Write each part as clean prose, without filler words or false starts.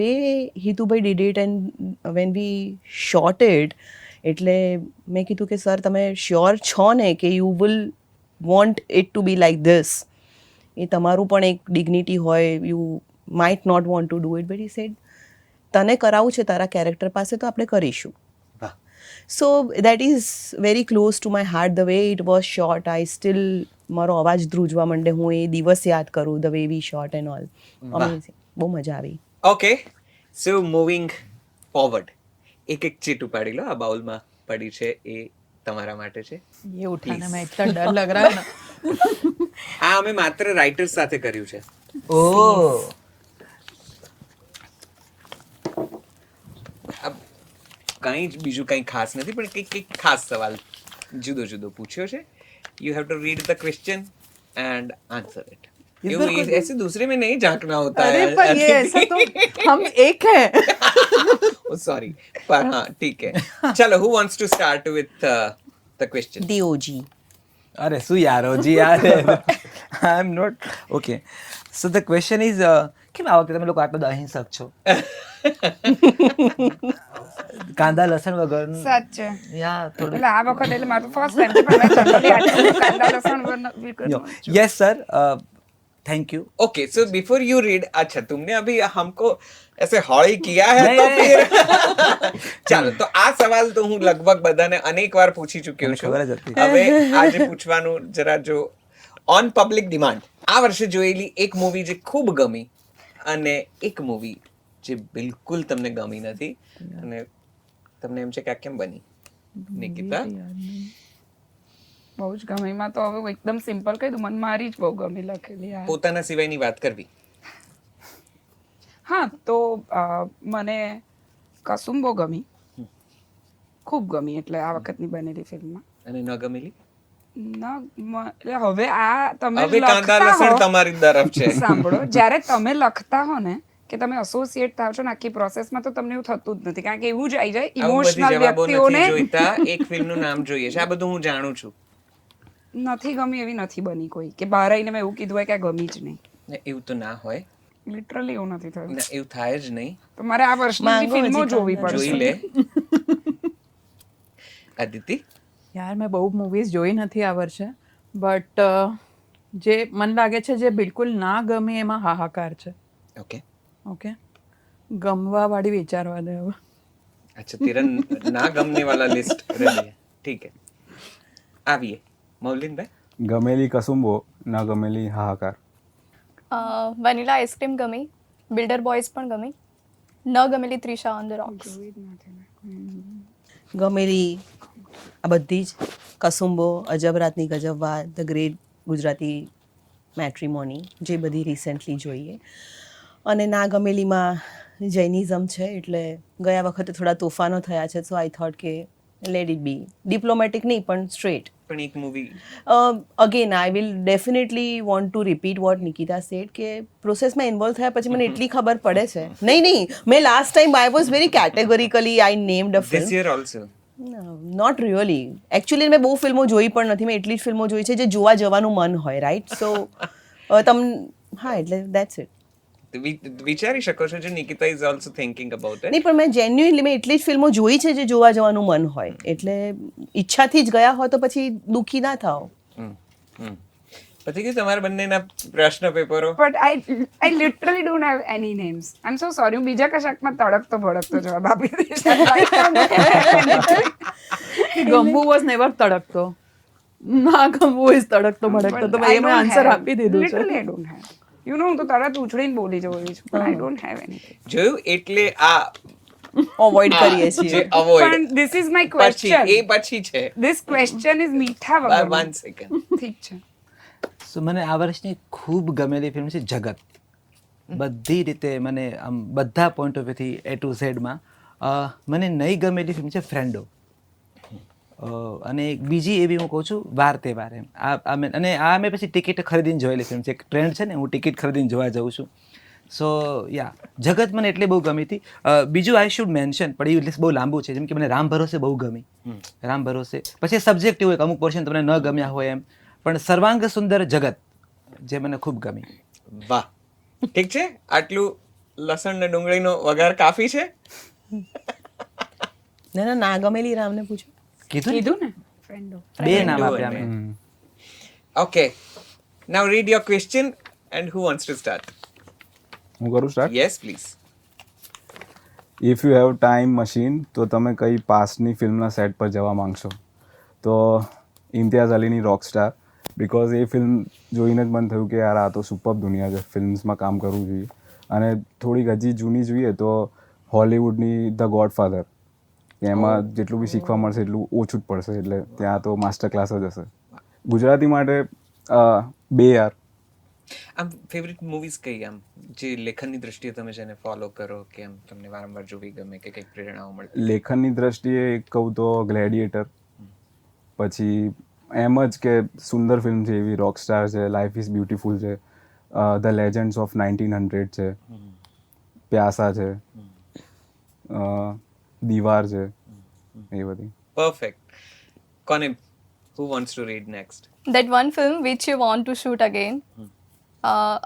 Way Hitubhai did it and when we shot it, એટલે મેં કીધું કે સર તમે શ્યોર છો ને કે you will want it to be like this, એ તમારું પણ એક ડિગ્નિટી હોય, you might not want to do it, but he said તને કરાવવું છે તારા કેરેક્ટર પાસે તો આપણે કરીશું. So that is very close to my heart, the way it was shot. I still મારો અવાજ ધ્રુજવા માંડે, હું એ દિવસ યાદ કરું, the way we shot and all. Amazing, બહુ મજા આવી. ઓકે, સો મૂવિંગ ફોરવર્ડ, એક ચીટ ઉપાડી લો. આ બાઉલમાં પડી છે એ તમારા માટે છે. ये उठाने में इतना डर लग रहा है ना. આ અમે માત્ર રાઇટર્સ સાથે કર્યું છે. ઓહ, કંઈ જ બીજું કંઈ ખાસ નથી, પણ કંઈક ખાસ સવાલ જુદો જુદો પૂછ્યો છે. You have to read the question and answer it. ऐसे दूसरे में नहीं झांकना होता अरे है. पर ये ऐसा तो हम एक है. सॉरी, पर हाँ ठीक है. चलो, who wants to start with the question? ધી ઓજી. અરે શું યાર ઓજી યાર, I am not okay. So the question is, કેમ આ વખતે તમે લોકો આટલા અહિંસક છો? કાંદા લસણ વગર સાચે યા થોડું. એટલે આ વખત એટલે મારું ફર્સ્ટ ટાઈમ છે, પણ મેં જનરલી આટલું કાંદા લસણ વગર yes sir, thank you. Okay, so before you read, अच्छा तुमने अभी हमको ऐसे हॉल किया है तो फिर चलो, तो આ સવાલ તો હું લગભગ બધાને અનેક વાર પૂછી ચૂક્યો છું. ખબર જ હતી. હવે આજે પૂછવાનું જરા જો ઓન પબ્લિક ડિમાન્ડ. આ વર્ષે જોયેલી એક મૂવી જે ખૂબ ગમી અને એક મૂવી જે બિલકુલ તમને ગમી નથી અને તમને એમ છે કે આ કેમ બની? નિકિતા? બહુ જ ગમી. માં તો હવે એકદમ સિમ્પલ કહી દઉં, મને મારી જ બહુ ગમી લખેલી યાર. પોતાના સિવાયની વાત કરવી. હા, તો મને કસુમ બહુ ગમી, ખૂબ ગમી. એટલે આ વખતની બનેલી ફિલ્મમાં. અને ન ગમેલી? એટલે હવે આ તમે હવે કાંદા લખતા લસણ હો, તમારી તરફ છે. સાંભળો, જ્યારે તમે લખતા હો ને કે તમે એસોસિએટ થાવ છો ને આખી પ્રોસેસમાં, તો તમને એવું થતું જ નથી, કારણ કે એવું જ આવી જાય આવું બધી ઇમોશનલ જવાબો વ્યક્તિઓને. નથી જોઈતા, એક ફિલ્મનું નામ જોઈએ છે. આ બધું હું જાણું છું. નથી ગમી એવી નથી બની કોઈ, કે બહાર આવીને મેં એવું કીધું હોય કે આ ગમી જ નહીં. ને એવું તો ના હોય લિટરલી એવું નથી થયું. ને, એવું થાય જ નહીં. તો મારે આ વર્ષની ફિલ્મો જોવી જોઈ પડશે. લે. અદિતિ? यार मैं બહુ મૂવીઝ જોઈ નથી આ વર્ષે, બટ જે મને લાગે છે જે બિલકુલ ના ગમે એમાં હાહાકાર છે. ઓકે, ઓકે, ગમવા વાળી વિચારવા દે હવે. अच्छा तेरा ना गमने वाला लिस्ट रेडी है, ठीक है. आइए मौलिन भाई. ગમેલી કસુંબો, ના ગમેલી હાહાકાર. વનીલા આઈસ્ક્રીમ ગમી, બિલ્ડર બોયઝ પણ ગમી, ન ગમેલી ત્રિશા ઓન ધ રોક્સ. ગમેલી આ બધી જ, કસુંબો, અજબ રાતની ગજબ વાત, ધ ગ્રેટ ગુજરાતી મેટ્રીમોની, જે બધી રિસેન્ટલી જોઈએ. અને ના ગમેલીમાં જૈનિઝમ છે, એટલે ગયા વખતે થોડા તોફાનો થયા છે, સો આઈ થોટ કે લેટ ઇટ બી. ડિપ્લોમેટિક નહીં પણ સ્ટ્રેટ. પણ એક movie again I will definitely want to repeat what Nikita said, કે પ્રોસેસમાં ઇન્વોલ્વ થયા પછી મને એટલી ખબર પડે છે. નહીં, મેં last time I was very categorically I named a this film. Year also. Not really. Actually મેં બહુ ફિલ્મો જોઈ પણ નથી, મેં એટલી જ ફિલ્મો જોઈ છે જે જોવા જવાનું મન હોય, રાઈટ? સો હા, એટલે દેટ્સ ઇટ. વિચારી શકો છો જે Nikita is also thinking about it. નહીં, પણ મેં જેન્યુઅનલી મેં એટલી જ ફિલ્મો જોઈ છે જે જોવા જવાનું મન હોય, એટલે ઈચ્છાથી જ ગયા હોય તો પછી દુઃખી ના થાઓ. પછી કે તમારા બંનેના પ્રશ્ન પેપરો. But I literally don't have any names. I am so sorry. હું બીજા કશાકમાં તડકતો ભડકતો જવાબ આપી દઈશ. ગમવું વોઝ નેવર તડકતો, ના ગમવું ઇઝ તડકતો ભડકતો. તો મેં આન્સર આપી દીધું છે. Literally I don't have. You know, હું તો તરત ઉછળીને બોલી જવું છું, પણ આઈ ડોન્ટ હેવ એનીથિંગ. જોયું, એટલે આ અવોઇડ કરીએ જે છીએ. અવોઇડ પણ ધીસ ઇઝ માય પછી ક્વેશ્ચન. એ પછી છે. ધીસ ક્વેશ્ચન ઇઝ મીઠા વગર. 1 સેકન્ડ. ઠીક છે. સો મને આ વર્ષની ખૂબ ગમેલી ફિલ્મ છે જગત. બધી રીતે મને આમ બધા પોઈન્ટ ઓફ વ્યૂથી A to Z માં. મને નહીં ગમેલી ફિલ્મ છે ફ્રેન્ડો. અને એક બીજી એવી હું કહું છું વાર તહેવાર એમ. અને આ મેં પછી ટિકિટ ખરીદીને જોયેલી ફિલ્મ છે. એક ટ્રેન્ડ છે ને, હું ટિકિટ ખરીદીને જોવા જાઉં છું. સો યા, જગત મને એટલે બહુ ગમી હતી. બીજું આઈ શુડ મેન્શન, પણ એ લિસ્ટ બહુ લાંબુ છે. જેમ કે મને રામ ભરોસે બહુ ગમી, રામ ભરોસે. પછી સબ્જેક્ટિવ હોય, અમુક પોર્શન તમને ન ગમ્યા હોય એમ, પણ સર્વાંગ સુંદર જગત જે મને ખૂબ ગમી. વાહ, ઠીક છે. આટલું લસણ ને ડુંગળીનો વઘાર કાફી છે? ના ગમેલી રામને પૂછો. કીધું ને? કીધું ને ફ્રેન્ડો. બે નામ Friendo આપ્યા અને- અમે. Okay. Now read your question and who wants to start? હું કરું start. Yes, please. If you have time machine તો તમે કઈ પાસ્ટની ફિલ્મના સેટ પર જવા માંગશો? તો ઇમ્તિયાઝ અલીની રોકસ્ટાર, બિકોઝ એ ફિલ્મ જોઈને જ મને થયું કે યાર આ તો સુપર દુનિયા છે, ફિલ્મ્સમાં કામ કરવું જોઈએ. અને થોડીક હજી જૂની જોઈએ તો હોલિવૂડની ધ ગોડફાધર, એમાં જેટલું બી શીખવા મળશે એટલું ઓછું જ પડશે, એટલે ત્યાં તો માસ્ટર ક્લાસ જ હશે. ગુજરાતી માટે બે યાર. આમ ફેવરિટ મૂવીઝ કઈ, આમ જે લેખનની દ્રષ્ટિએ તમે જેને ફોલો કરો કે આમ તમને વારંવાર જોવી ગમે કે કંઈક પ્રેરણાઓ મળે? લેખનની દ્રષ્ટિએ એક કહું તો ગ્લેડિએટર, પછી એમ જ કે સુંદર ફિલ્મ છે એવી રોકસ્ટાર છે, લાઈફ ઇઝ બ્યુટીફુલ છે, ધ લેજન્ડ્સ ઓફ 1900 છે, પ્યાસા છે, દીવાર છે, એ બધી. Perfect. કોને, who wants to read next? That one film which you want to shoot again.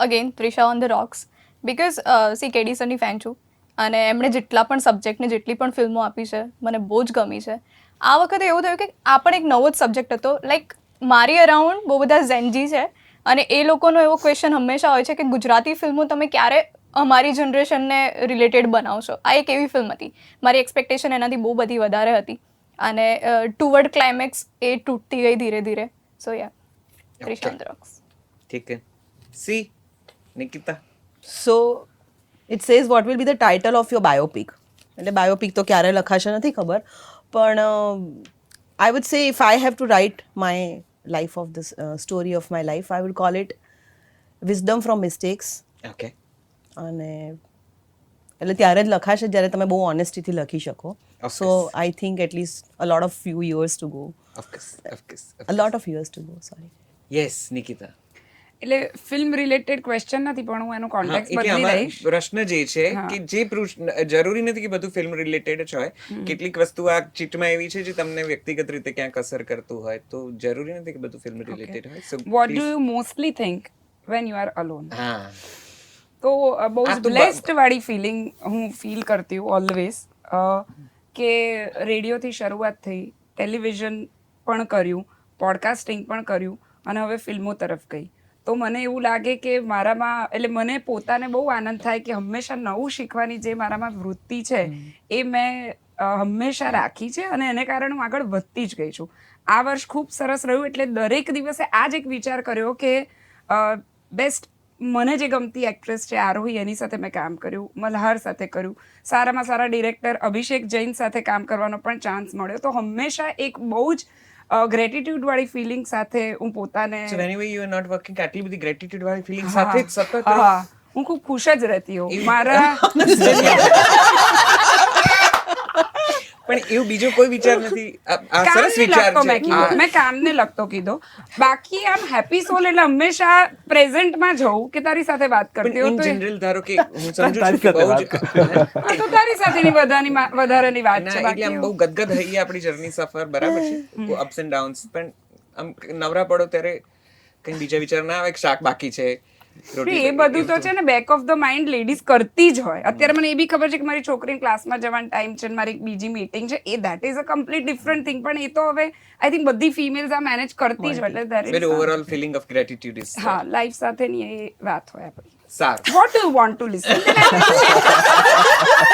Again, Trisha on the Rocks. Because see, KD સરની ફેન છું અને એમણે જેટલા પણ સબ્જેક્ટને જેટલી પણ ફિલ્મો આપી છે મને બહુ જ ગમી છે. આ વખતે એવું થયું કે આ પણ એક નવો જ સબ્જેક્ટ હતો. લાઈક મારી અરાઉન્ડ બહુ બધા ઝેનજી છે અને એ લોકોનો એવો ક્વેશ્ચન હંમેશા હોય છે કે ગુજરાતી ફિલ્મો તમે ક્યારે અમારી જનરેશનને રિલેટેડ બનાવશો. આ એક એવી ફિલ્મ હતી. મારી એક્સપેક્ટેશન એનાથી બહુ બધી વધારે હતી અને ટુવર્ડ ક્લાઇમેક્સ એ તૂટતી ગઈ ધીરે ધીરે. સો યા, Trisha on the Rocks. ઠીક છે. See, Nikita. So it says what will be the title of your biopic. એટલે બાયોપિક તો ક્યારે લખાશે નથી ખબર, પણ I would say if I have to write my life of this story of my life, I would call it wisdom from mistakes. Okay. અને એટલે ત્યારે જ લખાશે જ્યારે તમે બહુ ઓનેસ્ટીથી લખી શકો. Of so course. I think at least a lot of few years to go. Of course. A lot of years to go, sorry. Yes, Nikita. એટલે ફિલ્મ રિલેટેડ ક્વેશ્ચન નથી, પણ હું એનું હા, કોન્ટેક્ટ એટલે બદલી અમારો દઈશ. પ્રશ્ન જે છે હા. કે જે જરૂરી નથી કે બધું ફિલ્મ રિલેટેડ જ હોય. કેટલીક વસ્તુ આ ચીટમાં એવી છે જે તમને વ્યક્તિગત રીતે ક્યાંક અસર કરતું હોય, તો જરૂરી નથી કે બધું ફિલ્મ રિલેટેડ હોય. So what do please. You mostly think when you are alone? હા. તો બહુ આ જ તો બ્લેસ્ડ વાળી ફિલિંગ હું ફીલ કરતી હું ઓલવેઝ, કે રેડિયોથી શરૂઆત થઈ, ટેલિવિઝન પણ કર્યું, પોડકાસ્ટિંગ પણ કર્યું અને હવે ફિલ્મો તરફ ગઈ. તો મને એવું લાગે કે મારામાં, એટલે મને પોતાને બહુ આનંદ થાય કે હંમેશા નવું શીખવાની જે મારામાં વૃત્તિ છે એ મેં હંમેશા રાખી છે અને એને કારણે હું આગળ વધતી જ ગઈ છું. આ વર્ષ ખૂબ સરસ રહ્યું, એટલે દરેક દિવસે આ જ એક વિચાર કર્યો કે બેસ્ટ મને જે ગમતી એક્ટ્રેસ છે આરોહી, એની સાથે મેં કામ કર્યું, મલ્હાર સાથે કર્યું, સારામાં સારા ડિરેક્ટર અભિષેક જૈન સાથે કામ કરવાનો પણ ચાન્સ મળ્યો. તો હંમેશા એક બહુ જ ગ્રેટિટ્યુડ વાળી ફિલિંગ સાથે હું પોતાને, So whenever you are not working, આટલી બધી gratitude વાળી feeling હા, સાથે જ સતત રહો. હા, હું ખૂબ ખુશ જ રહેતી હોઉં એવું? મારા. પણ એવું બીજો કોઈ વિચાર નથી. આ સરસ કામને વિચાર લગતો છે. મેં કીધો, મેં કામને લગતો કીધો. બાકી આમ હેપી સોલ એટલે હંમેશા પ્રેઝન્ટમાં જવું કે તારી સાથે વાત કરતી પણ હોઉં ઇન તો જનરલ ધારો કે હું સમજુ છું તારી કે સાથે બહુ વાત જ આ તો તારી સાથેની વધારેની વાત ના, છે. એટલે બાકી આમ બહુ ગદગદ હૈયે આપણી જર્ની સફર, બરાબર છે, અપ્સ એન્ડ ડાઉન્સ, પણ આમ નવરા પડો ત્યારે કઈ બીજા વિચાર ના આવે કે શાક બાકી છે, રોટલી એ બધું તો છે ને back of the mind ladies કરતી જ હોય. અત્યારે મને એ બી ખબર છે કે મારી છોકરીને ક્લાસમાં જવાનો ટાઈમ છે, મારી એક બીજી મીટિંગ છે, એ that is a complete different thing. પણ એ તો હવે આઈ થિંક બધી ફિમેલ્સ આ મેનેજ કરતી જ હોય, એટલે that is very overall feeling of gratitude is હા, લાઈફ સાથેની એ વાત હોય આપણી. સારું. What do you want to listen?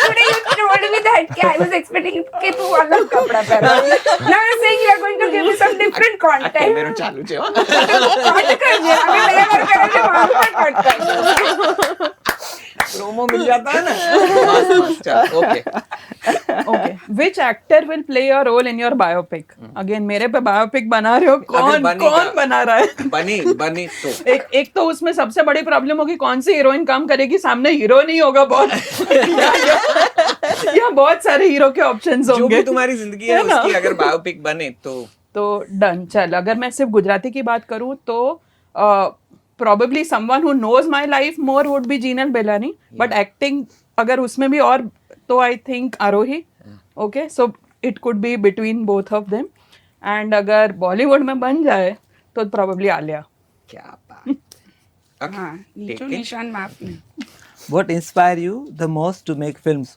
Today you told me that કે I was expecting કે તું અલગ કપડા પહેરો. Now you're saying you are going to give me some different content. કેમેરો ચાલુ છે હો. Cut કરજે. અમે બે વાર કર્યું છે, મારું પણ cut કરજો. પ્રોમો મિલ જાતા હે ના. મસ્ત મસ્ત. ચાલો, okay. Okay. Which actor will play a role in your biopic? Again, मेरे पे biopic बना रहे हो, अभी बनेगा। कौन बना रहा है? बनी तो एक तो उसमें सबसे बड़ी प्रॉब्लम होगी कौन सी हीरोइन काम करेगी, सामने हीरो नहीं होगा बहुत. यहाँ बहुत सारे हीरो के ऑप्शंस जो होंगे. भी तुम्हारी जिंदगी है है ना? उसकी अगर बायोपिक बने तो डन. चल, अगर मैं सिर्फ गुजराती की बात करूँ तो probably someone who knows my life more would be Jinal Belani, but acting अगर उसमें भी और तो I think Arohi. Okay, so it could be between both of them. And अगर बॉलीवुड में बन जाए तो probably आलिया. क्या बात. Okay, હા, take નીચું it. નિશાન માફ નહીં. What inspire you the most to make films?